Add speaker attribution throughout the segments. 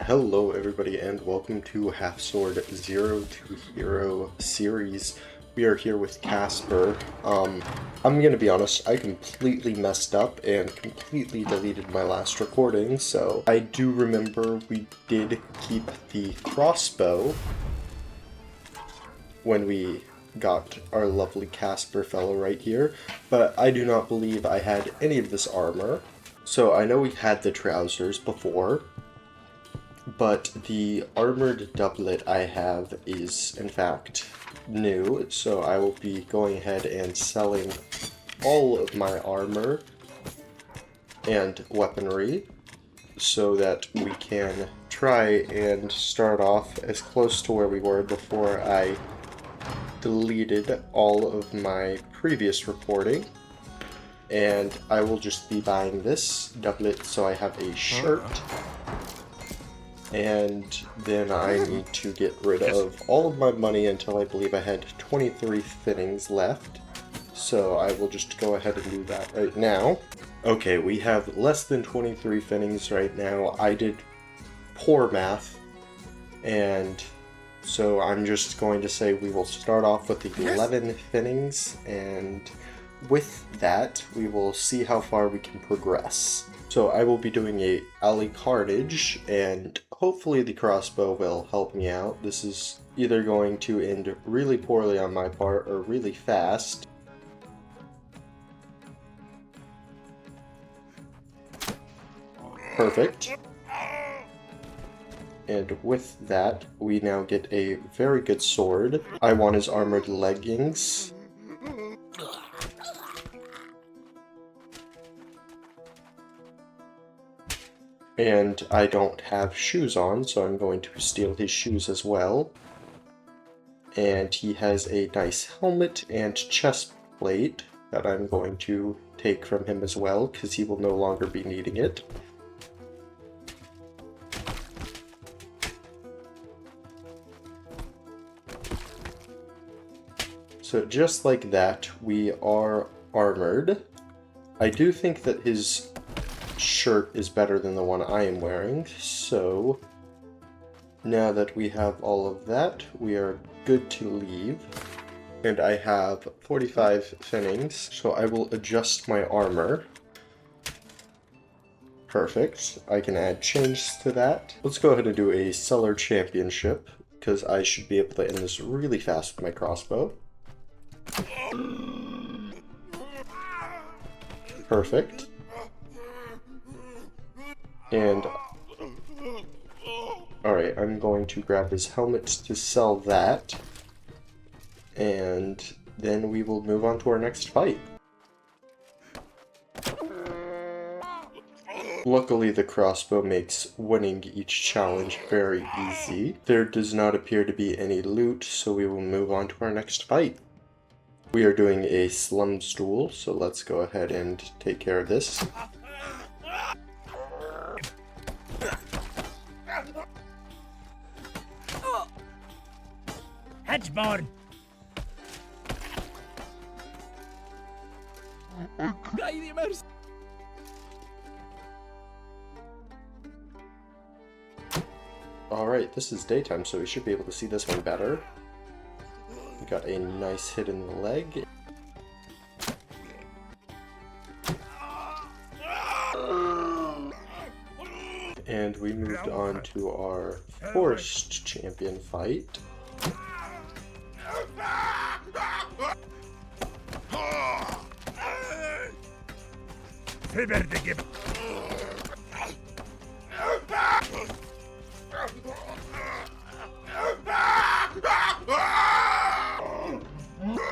Speaker 1: Hello everybody and welcome to Halfsword Zero to Hero series. We are here with Kaspar. I'm gonna be honest, I completely messed up and completely deleted my last recording, so I do remember we did keep the crossbow when we got our lovely Kaspar fellow right here, but I do not believe I had any of this armor. So I know we had the trousers before, but the armored doublet I have is, in fact, new, so I will be going ahead and selling all of my armor and weaponry so that we can try and start off as close to where we were before I deleted all of my previous recording. And I will just be buying this doublet so I have a shirt. And then I need to get rid of all of my money until I believe I had 23 fittings left. So I will just go ahead and do that right now. Okay, we have less than 23 fittings right now. I did poor math, and so I'm just going to say we will start off with the 11 fittings, and with that, we will see how far we can progress. So I will be doing a alley carnage, and hopefully the crossbow will help me out. This is either going to end really poorly on my part or really fast. Perfect. And with that, we now get a very good sword. I want his armored leggings. And I don't have shoes on, so I'm going to steal his shoes as well. And he has a nice helmet and chest plate that I'm going to take from him as well, because he will no longer be needing it. So just like that, we are armored. I do think that his shirt is better than the one I am wearing, so now that we have all of that, we are good to leave. And I have 45 fittings, so I will adjust my armor. Perfect. I can add chains to that. Let's go ahead and do a Seller Championship, because I should be able to end this really fast with my crossbow. Perfect. And alright, I'm going to grab his helmet to sell that, and then we will move on to our next fight. Luckily, the crossbow makes winning each challenge very easy. There does not appear to be any loot, so we will move on to our next fight. We are doing a slum stool, so let's go ahead and take care of this.
Speaker 2: Hedgeborn!
Speaker 1: Alright, this is daytime, so we should be able to see this one better. We got a nice hit in the leg. And we moved on to our forest champion fight.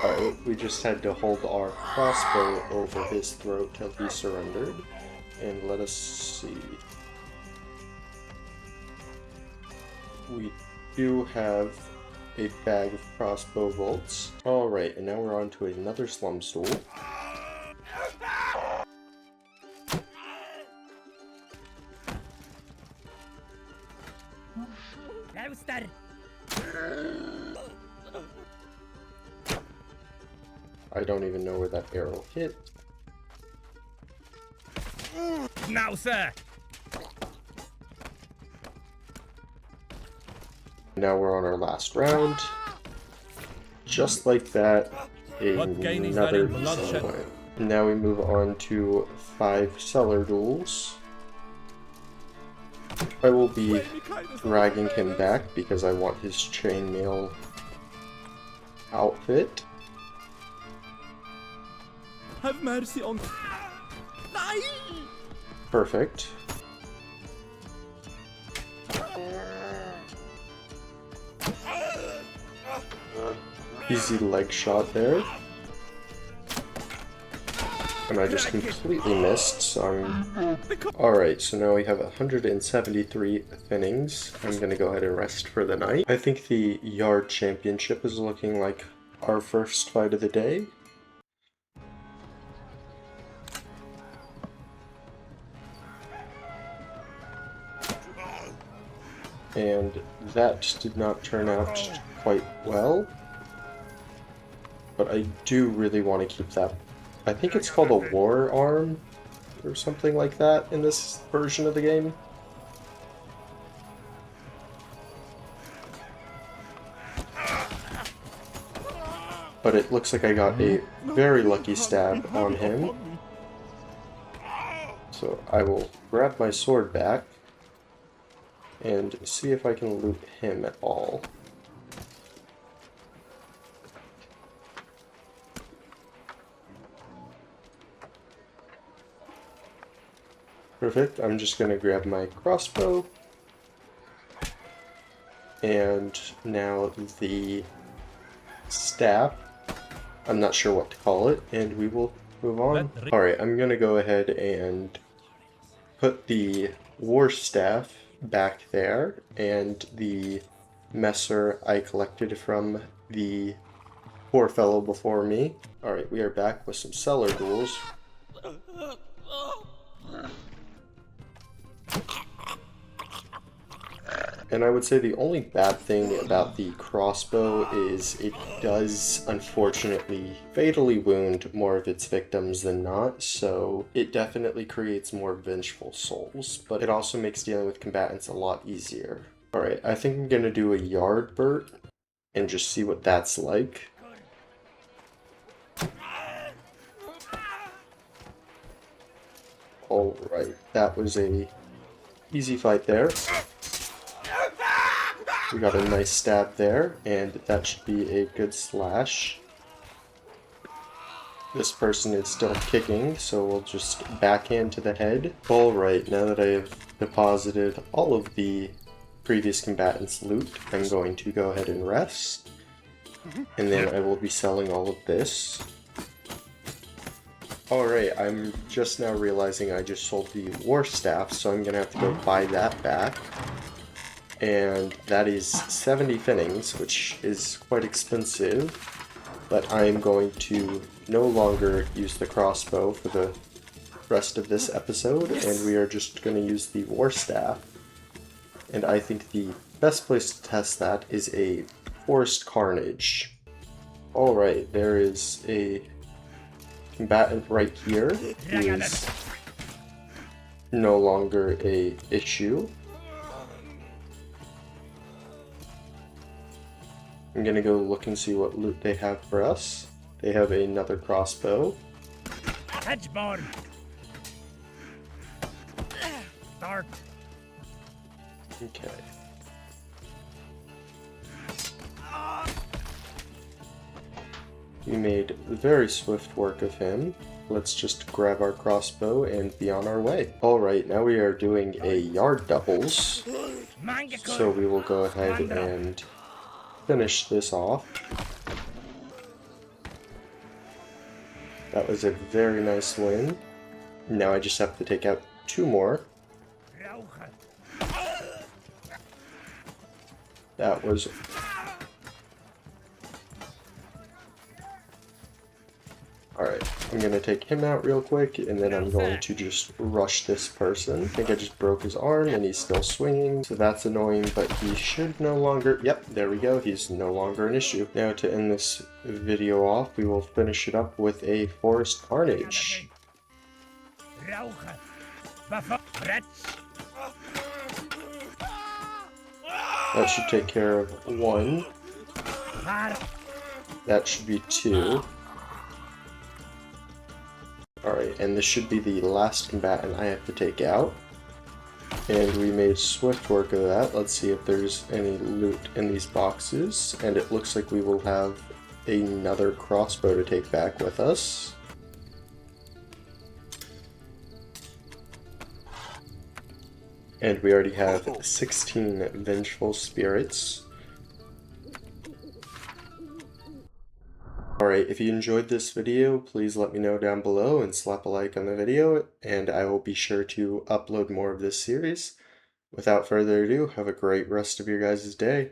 Speaker 1: Alright, we just had to hold our crossbow over his throat till he surrendered. And let us see. We do have a bag of crossbow bolts. Alright, and now we're on to another slum stool. I don't even know where that arrow hit.
Speaker 2: Now, sir!
Speaker 1: Now we're on our last round. Just like that, another easy win. Now we move on to 5 cellar duels. I will be dragging him back because I want his chainmail outfit.
Speaker 2: Have mercy on...
Speaker 1: Perfect. Easy leg shot there. And I just completely missed, so I'm... Alright, so now we have 173 thinnings. I'm gonna go ahead and rest for the night. I think the Yard Championship is looking like our first fight of the day. And that did not turn out quite well. But I do really want to keep that. I think it's called a war arm or something like that in this version of the game. But it looks like I got a very lucky stab on him. So I will grab my sword back and see if I can loot him at all. Perfect, I'm just going to grab my crossbow. And now the staff. I'm not sure what to call it, and we will move on. Alright, I'm going to go ahead and put the war staff back there, and the messer I collected from the poor fellow before me. Alright, we are back with some cellar duels. And I would say the only bad thing about the crossbow is it does, unfortunately, fatally wound more of its victims than not, so it definitely creates more vengeful souls, but it also makes dealing with combatants a lot easier. Alright, I think I'm gonna do a yard burt and just see what that's like. Alright, that was a easy fight there. We got a nice stab there, and that should be a good slash. This person is still kicking, so we'll just backhand to the head. Alright, now that I have deposited all of the previous combatants' loot, I'm going to go ahead and rest. And then I will be selling all of this. Alright, I'm just now realizing I just sold the war staff, so I'm gonna have to go buy that back. And that is 70 finnings, which is quite expensive, but I am going to no longer use the crossbow for the rest of this episode, and we are just going to use the war staff. And I think the best place to test that is a forest carnage. Alright, there is a combatant right here who is no longer an issue. I'm gonna go look and see what loot they have for us. They have another crossbow.
Speaker 2: Hedgeborn. Start.
Speaker 1: Okay. We made very swift work of him. Let's just grab our crossbow and be on our way. Alright, now we are doing a yard doubles. So we will go ahead and finish this off. That was a very nice win. Now I just have to take out 2 more. That was... Alright, I'm gonna take him out real quick, and then I'm going to just rush this person. I think I just broke his arm, and he's still swinging, so that's annoying, but he should no longer... Yep, there we go, he's no longer an issue. Now to end this video off, we will finish it up with a forest carnage. That should take care of 1. That should be 2. Alright, and this should be the last combatant I have to take out. And we made swift work of that. Let's see if there's any loot in these boxes. And it looks like we will have another crossbow to take back with us. And we already have 16 vengeful spirits. Alright, if you enjoyed this video, please let me know down below and slap a like on the video, and I will be sure to upload more of this series. Without further ado, have a great rest of your guys' day.